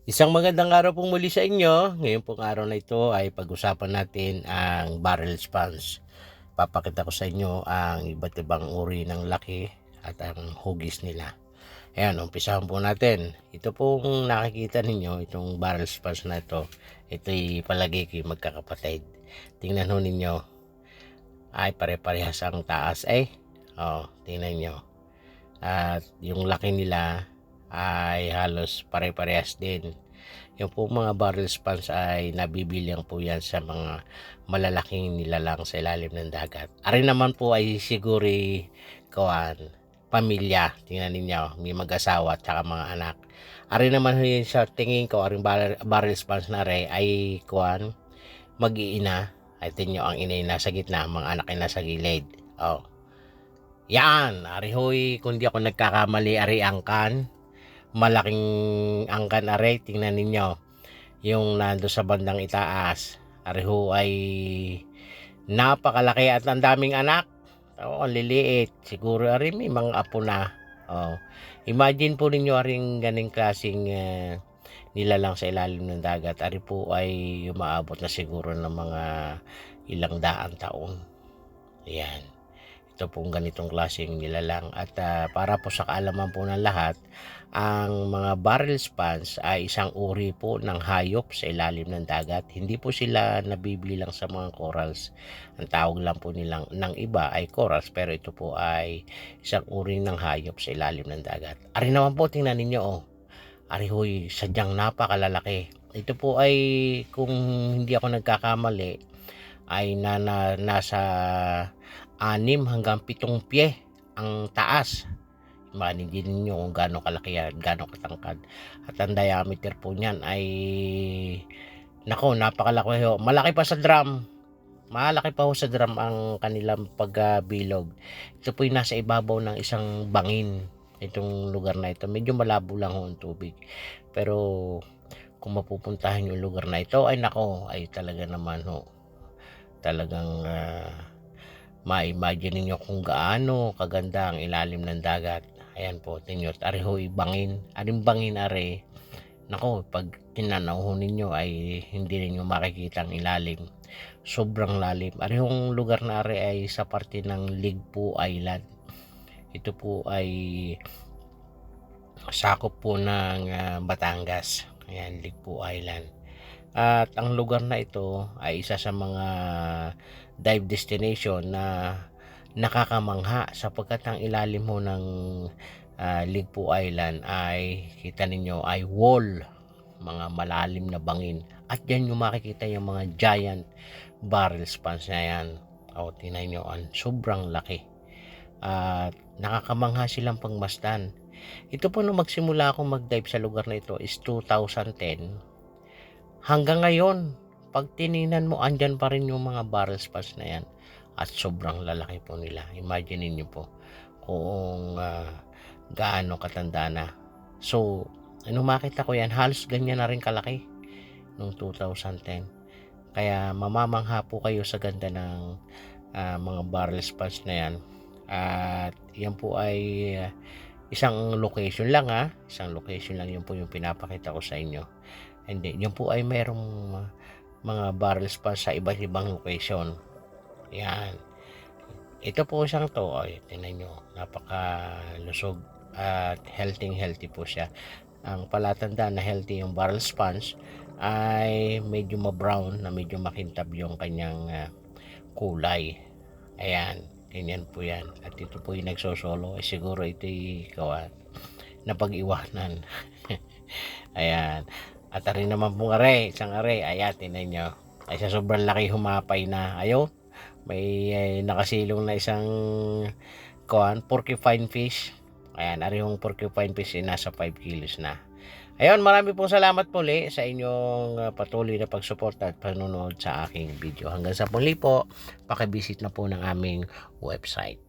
Isang magandang araw pong muli sa inyo. Ngayon pong araw na ito ay pag-usapan natin ang barrel spans. Papakita ko sa inyo ang iba't ibang uri ng laki at ang hugis nila. Ayan, umpisahan po natin. Ito pong nakikita ninyo, itong barrel spans na ito, ito'y palagi kayo magkakapatid. Tingnan ho ninyo, ay pare-parehas ang taas tingnan nyo. At yung laki nila ay halos pare-parehas din. Yung po mga barrel spans ay nabibilang po yan sa mga malalaking nilalang sa ilalim ng dagat. Ari naman po ay siguro pamilya. Tingnan ninyo, may mag-asawa at saka mga anak. Ari naman yun sa tingin ko, aring barrel spans na ay mag-iina. Ay tinyo ang inay nasa gitna, ang mga anak ay nasa gilid. Yan, ari hoy, kung di ako nagkakamali, ari angkan. Malaking angkan are, tingnan ninyo yung nando sa bandang itaas. Ariho ay napakalaki at ang daming anak. Ang liliit, siguro ari may mga apo na. Imagine po ninyo aring ganing klaseng nilalang sa ilalim ng dagat. Ari po ay umaabot na siguro ng mga ilang daang taon. Ayan, ito pong ganitong klaseng nilalang. At para po sa kaalaman po ng lahat, ang mga barrel spans ay isang uri po ng hayop sa ilalim ng dagat. Hindi po sila nabibilang sa mga corals. Ang tawag lang po nilang ng iba ay corals, pero ito po ay isang uri ng hayop sa ilalim ng dagat. Ari naman po, tingnan ninyo ari hoy, sadyang napakalalaki. Ito po ay, kung hindi ako nagkakamali, ay nasa 6 hanggang 7 pye ang taas. Manigin ninyo kung gaano kalaki yan, gaano katangkad. At ang diameter po niyan ay napakalaki ho. Malaki pa sa drum. Malaki pa ho sa drum ang kanilang pagbilog. Ito po yung nasa ibabaw ng isang bangin. Itong lugar na ito, medyo malabo lang ho ang tubig. Pero kung mapupuntahan yung lugar na ito, ay talaga naman ho. Talagang ma-imagine niyo kung gaano kaganda ang ilalim ng dagat. Ayan po, tinyo, ari ho bangin. Aring bangin are, pag tinanaw ho ninyo ay hindi ninyo makikita ang ilalim. Sobrang lalim. Ari hong lugar na are ay sa parte ng Ligpu Island. Ito po ay sakop po ng Batangas. Ayan, Ligpu Island. At ang lugar na ito ay isa sa mga dive destination na nakakamangha, sapagkat ang ilalim mo ng Ligpu Island ay kita ninyo ay wall, mga malalim na bangin. At yan yung makikita yung mga giant barrel spans na yan. Tingnan nyo, sobrang laki. At nakakamangha silang pagmasdan. Ito po nung magsimula akong mag-dive sa lugar na ito is 2010. Hanggang ngayon, pag tiningnan mo, andyan pa rin yung mga barrel spans na yan. At sobrang lalaki po nila. Imagine niyo po kung gaano katanda na. So, makita ko yan, halos ganyan na rin kalaki noong 2010. Kaya mamamangha po kayo sa ganda ng mga barrel spans na yan. At yan po ay isang location lang Isang location lang, yun po yung pinapakita ko sa inyo. And then, yun po ay merong mga barrel spans sa iba't ibang location. Yan. Ito po siyang to. Tingnan nyo. Napakalusog at healthy po siya. Ang palatanda na healthy yung barrel spans ay medyo ma-brown, na medyo makintab yung kanyang kulay. Ayan. Ganyan po yan. At ito po yung nagsosolo. Siguro ito yung na pag-iwanan. Ayan. At rin naman po isang are. Ayan, tingnan nyo. Ay sa sobrang laki, humapay na. May nakasilong na isang porcupine fish. Ayan, ari yung porcupine fish nasa 5 kilos na. Ayun, marami pong salamat muli sa inyong patuloy na pagsuporta at panonood sa aking video. Hanggang sa muli po, pakivisit na po ng aming website.